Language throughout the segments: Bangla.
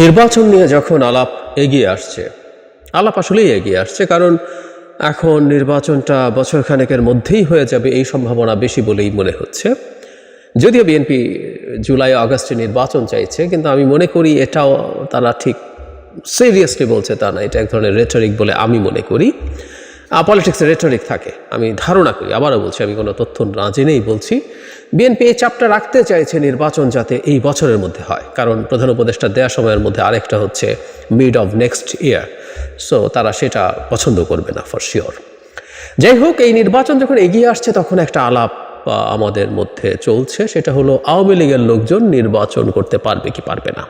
নির্বাচন নিয়ে যখন আলাপ এগিয়ে আসছে, আলাপ আসলেই এগিয়ে আসছে, কারণ এখন নির্বাচনটা বছরখানেকের মধ্যেই হয়ে যাবে এই সম্ভাবনা বেশি বলেই মনে হচ্ছে। যদিও বিএনপি জুলাই আগস্টে নির্বাচন চাইছে, কিন্তু আমি মনে করি এটাও তারা ঠিক সিরিয়াসলি বলছে তা না, এটা এক ধরনের রেটরিক বলে আমি মনে করি। পলিটিক্সে রেটরিক থাকে, আমি ধারণা করি, আবারও বলছি, আমি কোনো তথ্য না জেনেই বলছি। বিএনপি এই চাপটা রাখতে চাইছে নির্বাচন যাতে এই বছরের মধ্যে হয়, কারণ প্রধান উপদেষ্টা দেওয়া সময়ের মধ্যে আরেকটা হচ্ছে mid of next year, so তারা সেটা পছন্দ করবে না ফর শিওর। যাই হোক, এই নির্বাচন যখন এগিয়ে আসছে তখন একটা আলাপ আমাদের মধ্যে চলছে, সেটা হলো আওয়ামী লীগের লোকজন নির্বাচন করতে পারবে কি পারবে না,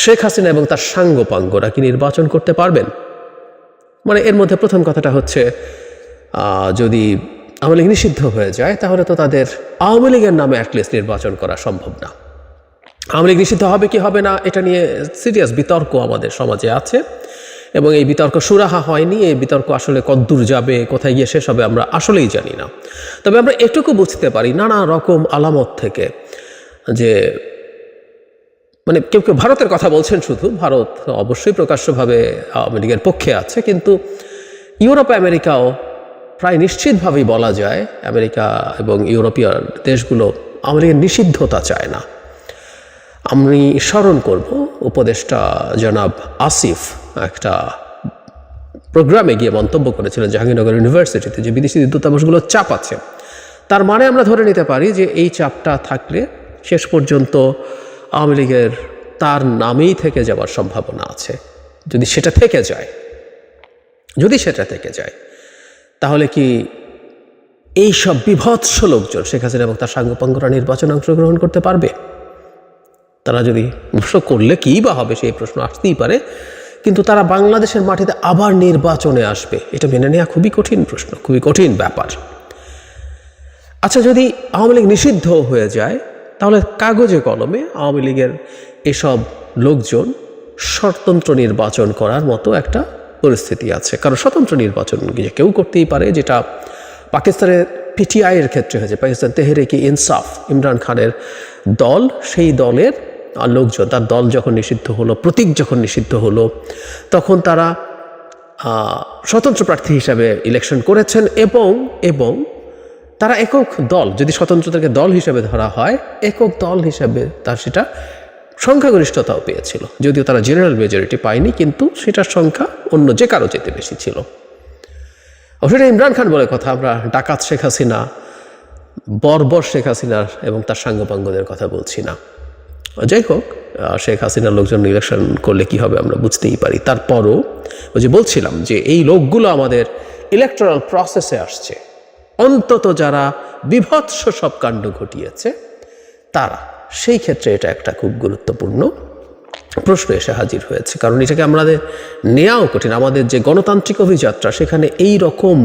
শেখ হাসিনা এবং তার সাঙ্গপাঙ্গরা কি নির্বাচন করতে পারবেন। মানে এর মধ্যে প্রথম কথাটা হচ্ছে, যদি আওয়ামী লীগ নিষিদ্ধ হয়ে যায় তাহলে তো তাদের আওয়ামী লীগের নামে অ্যাটলিস্ট নির্বাচন করা সম্ভব না। আওয়ামী লীগ নিষিদ্ধ হবে কি হবে না এটা নিয়ে সিরিয়াস বিতর্ক আমাদের সমাজে আছে, এবং এই বিতর্ক সুরাহা হয়নি। এই বিতর্ক আসলে কদ্দূর যাবে, কোথায় গিয়ে শেষ হবে আমরা আসলেই জানি না। তবে আমরা এটুকু বুঝতে পারি নানা রকম আলামত থেকে যে, মানে কেউ কেউ ভারতের কথা বলছেন, শুধু ভারত অবশ্যই প্রকাশ্যভাবে আওয়ামী লীগের পক্ষে আছে, কিন্তু ইউরোপ আমেরিকাও প্রায় নিশ্চিতভাবেই বলা যায়, আমেরিকা এবং ইউরোপীয় দেশগুলো আওয়ামী লীগের নিষিদ্ধতা চায় না। আমি স্মরণ করব উপদেষ্টা জনাব আসিফ একটা প্রোগ্রামে গিয়ে মন্তব্য করেছিলেন জাহাঙ্গীরনগর ইউনিভার্সিটিতে, যে বিদেশি দূতাবাসগুলো চাপ আছে। তার মানে আমরা ধরে নিতে পারি যে এই চাপটা থাকলে শেষ পর্যন্ত আওয়ামী লীগের তার নামেই থেকে যাওয়ার সম্ভাবনা আছে। যদি সেটা থেকে যায় তাহলে কি এই সব বিভৎস লোকজন শেখ হাসিনা এবং তার সাঙ্গপাঙ্গরা নির্বাচনে অংশগ্রহণ করতে পারবে? তারা যদি প্রশ্ন করলে কী বা হবে, সেই প্রশ্ন আসতেই পারে, কিন্তু তারা বাংলাদেশের মাটিতে আবার নির্বাচনে আসবে, এটা মেনে নেওয়া খুবই কঠিন প্রশ্ন, খুবই কঠিন ব্যাপার। আচ্ছা, যদি আওয়ামী লীগ নিষিদ্ধ হয়ে যায় তাহলে কাগজে কলমে আওয়ামী লীগের এসব লোকজন স্বতন্ত্র নির্বাচন করার মতো একটা পরিস্থিতি আছে, কারণ স্বতন্ত্র নির্বাচন কেউ করতেই পারে, যেটা পাকিস্তানের পিটিআইয়ের ক্ষেত্রে হয়েছে, পাকিস্তান তেহরিকে ইনসাফ, ইমরান খানের দল, সেই দলের লোকজন, তার দল যখন নিষিদ্ধ হলো, প্রতীক যখন নিষিদ্ধ হলো, তখন তারা স্বতন্ত্র প্রার্থী হিসাবে ইলেকশন করেছেন, এবং তারা একক দল, যদি স্বতন্ত্রতাকে দল হিসাবে ধরা হয়, একক দল হিসাবে তার সেটা সংখ্যাগরিষ্ঠতাও পেয়েছিল। যদিও তারা জেনারেল মেজরিটি পায়নি, কিন্তু সেটার সংখ্যা অন্য যে কারো চেয়ে বেশি ছিল। সেটা ইমরান খান বলে কথা, আমরা ডাকাত শেখ হাসিনা, বর্বর শেখ হাসিনার এবং তার সাঙ্গপাঙ্গদের কথা বলছি না। যাই হোক, শেখ হাসিনার লোকজন ইলেকশন করলে কি হবে আমরা বুঝতেই পারি। তারপরও ওই যে বলছিলাম যে এই লোকগুলো আমাদের ইলেকটোরাল প্রসেসে আসছে, অন্তত যারা বিভৎস সব কাণ্ড ঘটিয়েছে তারা, সেই ক্ষেত্রে এটা একটা খুব গুরুত্বপূর্ণ প্রশ্ন এসে হাজির হয়েছে, কারণ এটাকে আমাদের নেওয়াও কঠিন। আমাদের যে গণতান্ত্রিক অভিযাত্রা, সেখানে এই রকম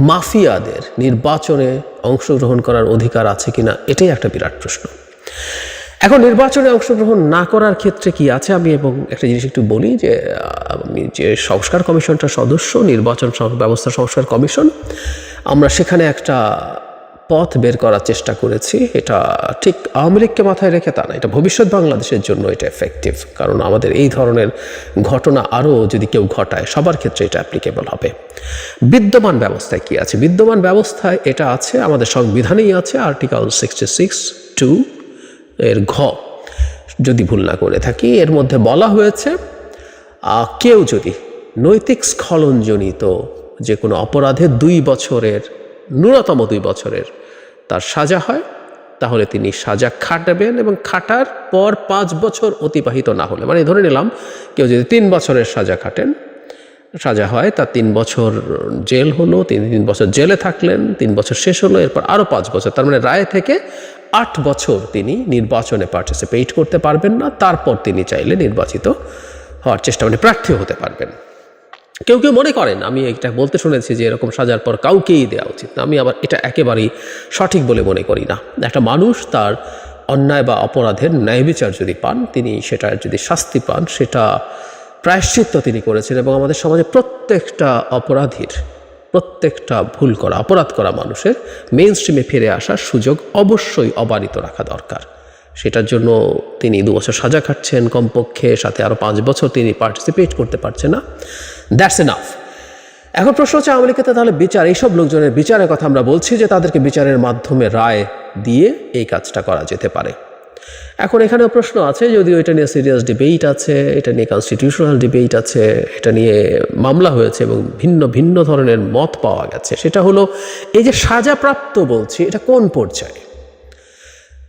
মাফিয়াদের নির্বাচনে অংশগ্রহণ করার অধিকার আছে কিনা, এটাই একটা বিরাট প্রশ্ন। এখন নির্বাচনে অংশগ্রহণ না করার ক্ষেত্রে কি আছে, আমি এবং একটা জিনিস একটু বলি, যে আমি যে সংস্কার কমিশনটার সদস্য, নির্বাচন ব্যবস্থা সংস্কার কমিশন, আমরা সেখানে একটা পথ বের করার চেষ্টা করেছি। এটা ঠিক আওয়ামী লীগকে মাথায় রেখে তা না, এটা ভবিষ্যৎ বাংলাদেশের জন্য এটা এফেক্টিভ, কারণ আমাদের এই ধরনের ঘটনা আরও যদি কেউ ঘটায়, সবার ক্ষেত্রে এটা অ্যাপ্লিকেবল হবে। বিদ্যমান ব্যবস্থায় কি আছে? বিদ্যমান ব্যবস্থায় এটা আছে, আমাদের সংবিধানেই আছে, আর্টিকেল 66(2) এর ঘ, যদি ভুল না করে থাকি, এর মধ্যে বলা হয়েছে কেউ যদি নৈতিক স্খলনজনিত যে কোনো অপরাধে 2 বছরের, ন্যূনতম 2 বছরের তার সাজা হয়, তাহলে তিনি সাজা খাটাবেন, এবং খাটার পর 5 বছর অতিবাহিত না হলে, মানে ধরে নিলাম কেউ যদি 3 বছরের সাজা হয়, তার 3 বছর জেল হলো, 3 বছর জেলে থাকলেন, 3 বছর শেষ হলো, এরপর আরও 5 বছর, তার মানে রায় থেকে 8 বছর তিনি নির্বাচনে পার্টিসিপেট করতে পারবেন না। তারপর তিনি চাইলে নির্বাচিত হওয়ার চেষ্টা, মানে প্রার্থী হতে পারবেন। কেউ কেউ মনে করেন, আমি এটা বলতে শুনেছি, যে এরকম সাজার পর কাউকেই দেওয়া উচিত না। আমি আবার এটা একেবারেই সঠিক বলে মনে করি না। একটা মানুষ তার অন্যায় বা অপরাধের ন্যায় বিচার যদি পান, তিনি সেটার যদি শাস্তি পান, সেটা প্রায়শ্চিত্ত তিনি করেছেন, এবং আমাদের সমাজে প্রত্যেকটা অপরাধীর, প্রত্যেকটা অপরাধ করা মানুষের মেইন স্ট্রিমে ফিরে আসার সুযোগ অবশ্যই অবারিত রাখা দরকার। সেটার জন্য তিনি 2 বছর সাজা খাচ্ছেন কমপক্ষে, সাথে আরও 5 বছর তিনি পার্টিসিপেট করতে পারছেন না, দ্যাটস এনাফ। এখন প্রশ্ন হচ্ছে আওয়ামী লীগকে তাহলে বিচার, এইসব লোকজনের বিচারের কথা আমরা বলছি যে তাদেরকে বিচারের মাধ্যমে রায় দিয়ে এই কাজটা করা যেতে পারে। এখন এখানেও প্রশ্ন আছে, যদিও এটা নিয়ে সিরিয়াস ডিবেট আছে, এটা নিয়ে কনস্টিটিউশনাল ডিবেট আছে, এটা নিয়ে মামলা হয়েছে এবং ভিন্ন ভিন্ন ধরনের মত পাওয়া গেছে। সেটা হলো এই যে সাজাপ্রাপ্ত বলছি, এটা কোন পর্যায়ে?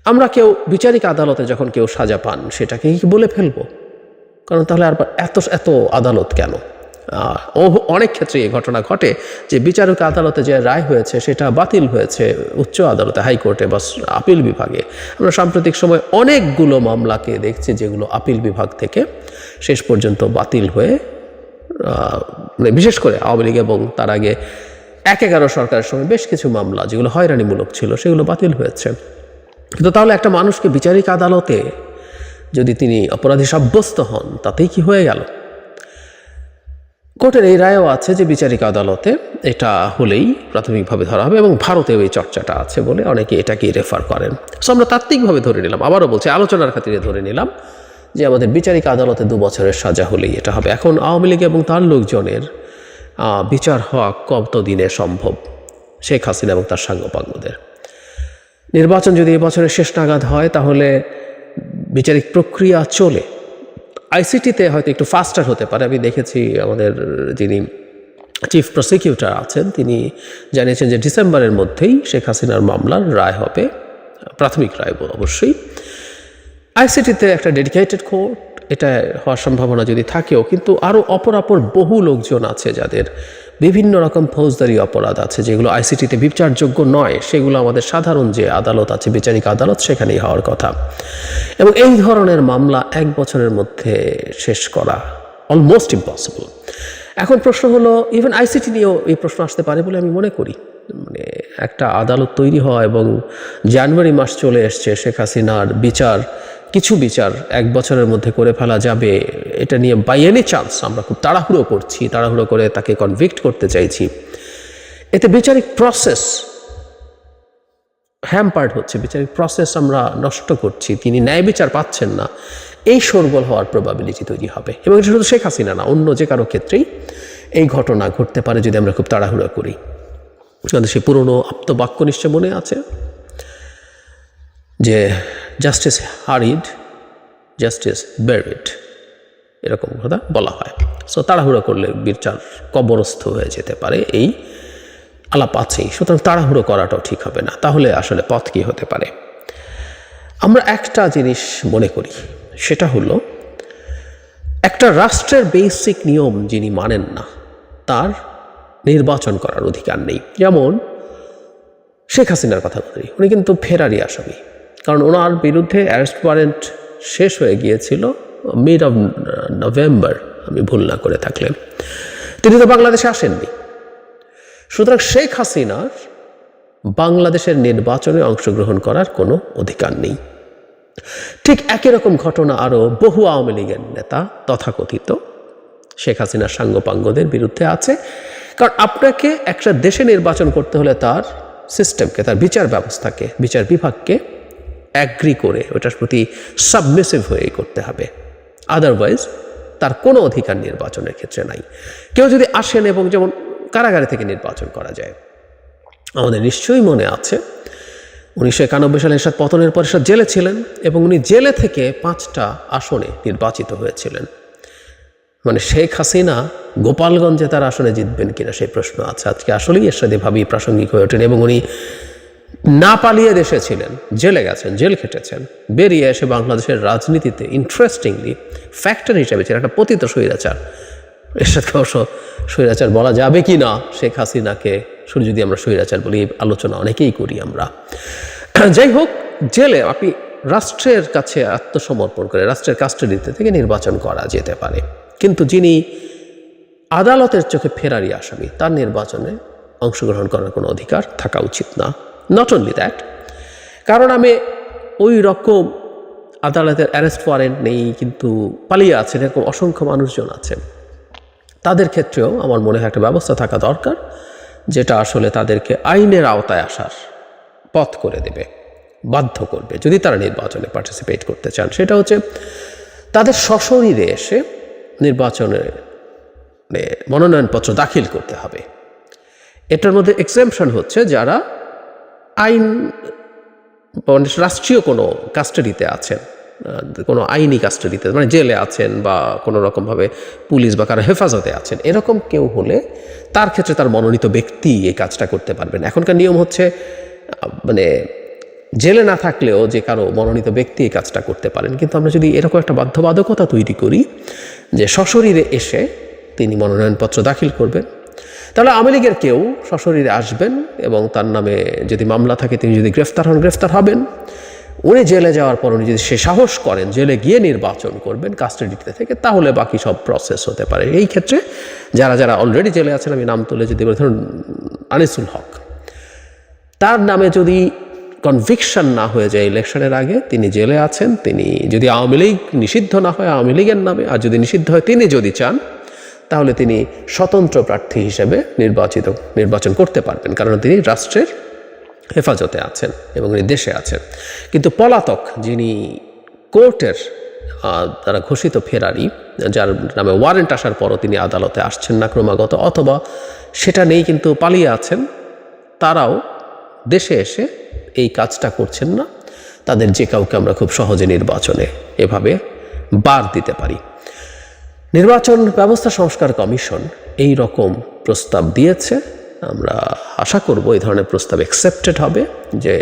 আমরা কেউ বিচারিক আদালতে যখন কেউ সাজা পান সেটাকে কি বলে ফেলবো? কারণ তাহলে আর এত এত আদালত কেন? অনেক ক্ষেত্রে এই ঘটনা ঘটে যে বিচারিক আদালতে যে রায় হয়েছে সেটা বাতিল হয়েছে উচ্চ আদালতে, হাইকোর্টে বা আপিল বিভাগে। আমরা সাম্প্রতিক সময় অনেকগুলো মামলাকে দেখছি যেগুলো আপিল বিভাগ থেকে শেষ পর্যন্ত বাতিল হয়ে, বিশেষ করে আওয়ামী লীগ এবং তার আগে 1-11 সরকারের সময় বেশ কিছু মামলা যেগুলো হয়রানিমূলক ছিল সেগুলো বাতিল হয়েছে। কিন্তু তাহলে একটা মানুষকে বিচারিক আদালতে যদি তিনি অপরাধী সাব্যস্ত হন তাতেই কি হয়ে গেল? কোর্টের এই রায়ও আছে যে বিচারিক আদালতে এটা হলেই প্রাথমিকভাবে ধরা হবে, এবং ভারতেও এই চর্চাটা আছে বলে অনেকে এটাকেই রেফার করেন। সো আমরা তাত্ত্বিকভাবে ধরে নিলাম, আবারও বলছি আলোচনার খাতিরে ধরে নিলাম যে আমাদের বিচারিক আদালতে 2 বছরের সাজা হলেই এটা হবে। এখন আওয়ামী লীগ এবং তার লোকজনের বিচার হওয়া কত দিনে সম্ভব? শেখ হাসিনা এবং তার সাঙ্গপাঙ্গদের নির্বাচন যদি এই বছরের শেষ নাগাদ হয় তাহলে বিচারিক প্রক্রিয়া চলে, আইসিটিতে হয়তো একটু ফাস্টার হতে পারে। আমি দেখেছি আমাদের যিনি চিফ প্রসিকিউটর আছেন তিনি জানিয়েছেন যে ডিসেম্বরের মধ্যেই শেখ হাসিনার মামলার রায় হবে, প্রাথমিক রায় অবশ্যই। আইসিটিতে একটা ডেডিকেটেড কোর্ট, এটা হওয়ার সম্ভাবনা যদি থাকেও, কিন্তু আরও অপরাপর বহু লোকজন আছে যাদের বিভিন্ন রকম ফৌজদারি অপরাধ আছে যেগুলো আইসিটিতে বিচারযোগ্য নয়, সেগুলো আমাদের সাধারণ যে আদালত আছে বিচারিক আদালত সেখানেই হওয়ার কথা। এবং এই ধরনের মামলা 1 বছরের মধ্যে শেষ করা অলমোস্ট ইম্পসিবল। এখন প্রশ্ন হলো, ইভেন আইসিটি নিয়েও এই প্রশ্ন আসতে পারে বলে আমি মনে করি। মানে একটা আদালত তৈরি হওয়া এবং জানুয়ারি মাস চলে এসছে, শেখ হাসিনার কিছু বিচার 1 বছরের মধ্যে করে ফেলা যাবে, এটা নিয়ে বাই এনি চান্স আমরা খুব তাড়াহুড়ো করে তাকে কনভিক্ট করতে চাইছি, এতে বিচারিক প্রসেস হ্যাম্পার্ড হচ্ছে, বিচারিক প্রসেস আমরা নষ্ট করছি, তিনি ন্যায় বিচার পাচ্ছেন না, এই শোরগোল হওয়ার প্রবাবিলিটি তৈরি হবে। এবং এটা শুধু শেখ হাসিনা না, অন্য যে কারো ক্ষেত্রেই এই ঘটনা ঘটতে পারে যদি আমরা খুব তাড়াহুড়ো করি। সে পুরনো আপ্তবাক্য নিশ্চয় মনে আছে যে জাস্টিস হারিড, জাস্টিস ব্যারিড, এরকম কথা বলা হয়। সো তাড়াহুড়ো করলে বিচার কবরস্থ হয়ে যেতে পারে, এই আলাপ আছেই। সুতরাং তাড়াহুড়ো করাটাও ঠিক হবে না। তাহলে আসলে পথ কী হতে পারে? আমরা একটা জিনিস মনে করি, সেটা হলো একটা রাষ্ট্রের বেসিক নিয়ম যিনি মানেন না তার নির্বাচন করার অধিকার নেই। যেমন শেখ হাসিনার কথা বলি, উনি কিন্তু ফেরারি আসামি, কারণ ওনার বিরুদ্ধে অ্যারেস্ট ওয়ারেন্ট শেষ হয়ে গিয়েছিল মিড অফ নভেম্বর, আমি ভুল না করে থাকলে। তিনি তো বাংলাদেশে আসেননি। সুতরাং শেখ হাসিনার বাংলাদেশের নির্বাচনে অংশগ্রহণ করার কোনো অধিকার নেই। ঠিক একই রকম ঘটনা আরও বহু আওয়ামী লীগের নেতা তথাকথিত শেখ হাসিনার সাঙ্গপাঙ্গদের বিরুদ্ধে আছে। কারণ আপনাকে একটা দেশে নির্বাচন করতে হলে তার সিস্টেমকে, তার বিচার ব্যবস্থাকে, বিচার বিভাগকে অ্যাগ্রি করে ওটার প্রতি সাবমিসিভ হয়েই করতে হবে, আদারওয়াইজ তার কোনো অধিকার নির্বাচনের ক্ষেত্রে নাই। কেউ যদি আসেন এবং যেমন কারাগারে থেকে নির্বাচন করা যায়, আমাদের নিশ্চয়ই মনে আছে 1991 সালে এরশাদ পতনের পর এরশাদ জেলে ছিলেন এবং উনি জেলে থেকে 5টা আসনে নির্বাচিত হয়েছিলেন। মানে শেখ হাসিনা গোপালগঞ্জে তার আসনে জিতবেন কিনা সেই প্রশ্ন আছে। আজকে আসলেই এরশাদ এভাবেই প্রাসঙ্গিক হয়ে ওঠেন। এবং উনি না পালিয়ে দেশে ছিলেন, জেলে গেছেন, জেল খেটেছেন, বেরিয়ে এসে বাংলাদেশের রাজনীতিতে ইন্টারেস্টিংলি ফ্যাক্টর হিসেবে ছিলেন একটা পতিত স্বৈরাচার। এরশাদকে অবশ্য স্বৈরাচার বলা যাবে কি না, শেখ হাসিনাকে শুধু যদি আমরা স্বৈরাচার বলি, আলোচনা অনেকেই করি আমরা। যাই হোক, জেলে আপনি রাষ্ট্রের কাছে আত্মসমর্পণ করে রাষ্ট্রের কাস্টাডিতে থেকে নির্বাচন করা যেতে পারে, কিন্তু যিনি আদালতের চোখে ফেরারি আসামি তার নির্বাচনে অংশগ্রহণ করার কোনো অধিকার থাকা উচিত না। নট অনলি দ্যাট, কারণ আমি ওই রকম আদালতের অ্যারেস্ট ওয়ারেন্ট নেই কিন্তু পালিয়ে আছেন এরকম অসংখ্য মানুষজন আছেন, তাদের ক্ষেত্রেও আমার মনে হয় একটা ব্যবস্থা থাকা দরকার যেটা আসলে তাদেরকে আইনের আওতায় আসার পথ করে দেবে। বাধ্য করবে যদি তারা নির্বাচনে পার্টিসিপেট করতে চান, সেটা হচ্ছে তাদের সশরীরে এসে নির্বাচনে মনোনয়নপত্র দাখিল করতে হবে। এটার মধ্যে এক্সেমশন হচ্ছে যারা আইন রাষ্ট্রীয় কোনো কাস্টাডিতে আছেন, কোনো আইনি কাস্টাডিতে, মানে জেলে আছেন বা কোনো রকমভাবে পুলিশ বা কারো হেফাজতে আছেন, এরকম কেউ হলে তার ক্ষেত্রে তার মনোনীত ব্যক্তি এই কাজটা করতে পারবেন। এখনকার নিয়ম হচ্ছে মানে জেলে না থাকলেও যে কারো মনোনীত ব্যক্তি এই কাজটা করতে পারেন, কিন্তু আমরা যদি এরকম একটা বাধ্যবাধকতা তৈরি করি যে সশরীরে এসে তিনি মনোনয়নপত্র দাখিল করবেন, তাহলে আওয়ামী লীগের কেউ সশরীরে আসবেন এবং তার নামে যদি মামলা থাকে তিনি যদি গ্রেফতার হন গ্রেফতার হবেন। উনি জেলে যাওয়ার পর উনি যদি সে সাহস করেন জেলে গিয়ে নির্বাচন করবেন কাস্টাডিতে থেকে, তাহলে বাকি সব প্রসেস হতে পারে। এই ক্ষেত্রে যারা যারা অলরেডি জেলে আছেন, আমি নাম তুলে যদি ধরুন আনিসুল হক, তার নামে যদি কনভিকশন না হয়ে যায় ইলেকশনের আগে, তিনি জেলে আছেন, তিনি যদি আওয়ামী লীগ নিষিদ্ধ না হয় আওয়ামী লীগের নামে, আর যদি নিষিদ্ধ হয় তিনি যদি চান, তাহলে তিনি স্বতন্ত্র প্রার্থী হিসেবে নির্বাচন করতে পারবেন, কারণ তিনি রাষ্ট্রের হেফাজতে আছেন এবং উনি দেশে আছেন। কিন্তু পলাতক, যিনি কোর্টের দ্বারা ঘোষিত ফেরারি, যার নামে ওয়ারেন্ট আসার পরও তিনি আদালতে আসছেন না ক্রমাগত, অথবা সেটা নেই কিন্তু পালিয়ে আছেন, তারাও দেশে এসে এই কাজটা করছেন না, তাদের যে কাউকে আমরা খুব সহজে নির্বাচনে এভাবে বার দিতে পারি। নির্বাচন ব্যবস্থা সংস্কার কমিশন এই রকম প্রস্তাব দিয়েছে। আমরা আশা করব এই ধরনের প্রস্তাব অ্যাকসেপ্টেড হবে, যে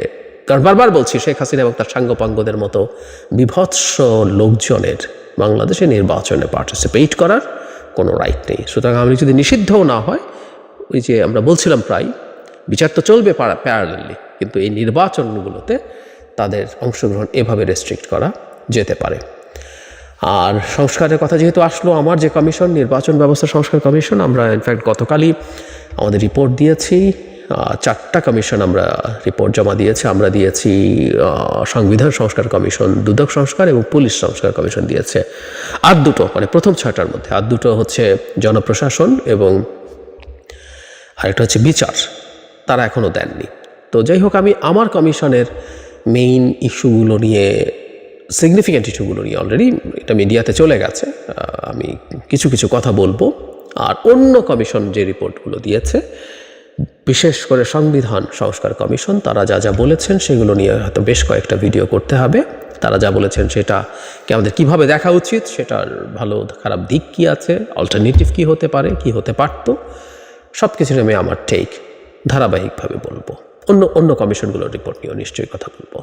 কারণ বারবার বলছি শেখ হাসিনা এবং তার সাঙ্গপাঙ্গদের মতো বিভৎস লোকজনের বাংলাদেশে নির্বাচনে পার্টিসিপেট করার কোনো রাইট নেই। সুতরাং আমি যদি নিষিদ্ধও না হয়, ওই যে আমরা বলছিলাম প্রায় বিচার তো চলবে প্যারালালি, কিন্তু এই নির্বাচনগুলোতে তাদের অংশগ্রহণ এভাবে রেস্ট্রিক্ট করা যেতে পারে। আর সংস্কারের কথা যেহেতু আসলো, আমার যে কমিশন, নির্বাচন ব্যবস্থা সংস্কার কমিশন, আমরা ইনফ্যাক্ট গতকালই আমাদের রিপোর্ট দিয়েছি। 4টা কমিশন আমরা রিপোর্ট জমা দিয়েছি। আমরা দিয়েছি সংবিধান সংস্কার কমিশন, দুদক সংস্কার এবং পুলিশ সংস্কার কমিশন দিয়েছে। আর দুটো, মানে প্রথম 6টার মধ্যে আর দুটো হচ্ছে জনপ্রশাসন এবং আরেকটা হচ্ছে বিচার, তারা এখনও দেননি। তো যাই হোক, আমি আমার কমিশনের মেইন ইস্যুগুলো নিয়ে, সিগনিফিক্যান্ট ইস্যুগুলো নিয়ে অলরেডি এটা মিডিয়াতে চলে গেছে, আমি কিছু কিছু কথা বলবো। আর অন্য কমিশন যে রিপোর্টগুলো দিয়েছে, বিশেষ করে সংবিধান সংস্কার কমিশন, তারা যা যা বলেছেন সেগুলো নিয়ে হয়তো বেশ কয়েকটা ভিডিও করতে হবে। তারা যা বলেছেন সেটাকে আমাদের কীভাবে দেখা উচিত, সেটার ভালো খারাপ দিক কী আছে, অল্টারনেটিভ কী হতে পারে, কী হতে পারত, সব কিছুর আমি আমার ধারাবাহিকভাবে বলবো। অন্য কমিশনগুলোর রিপোর্ট নিয়েও নিশ্চয়ই কথা বলবো।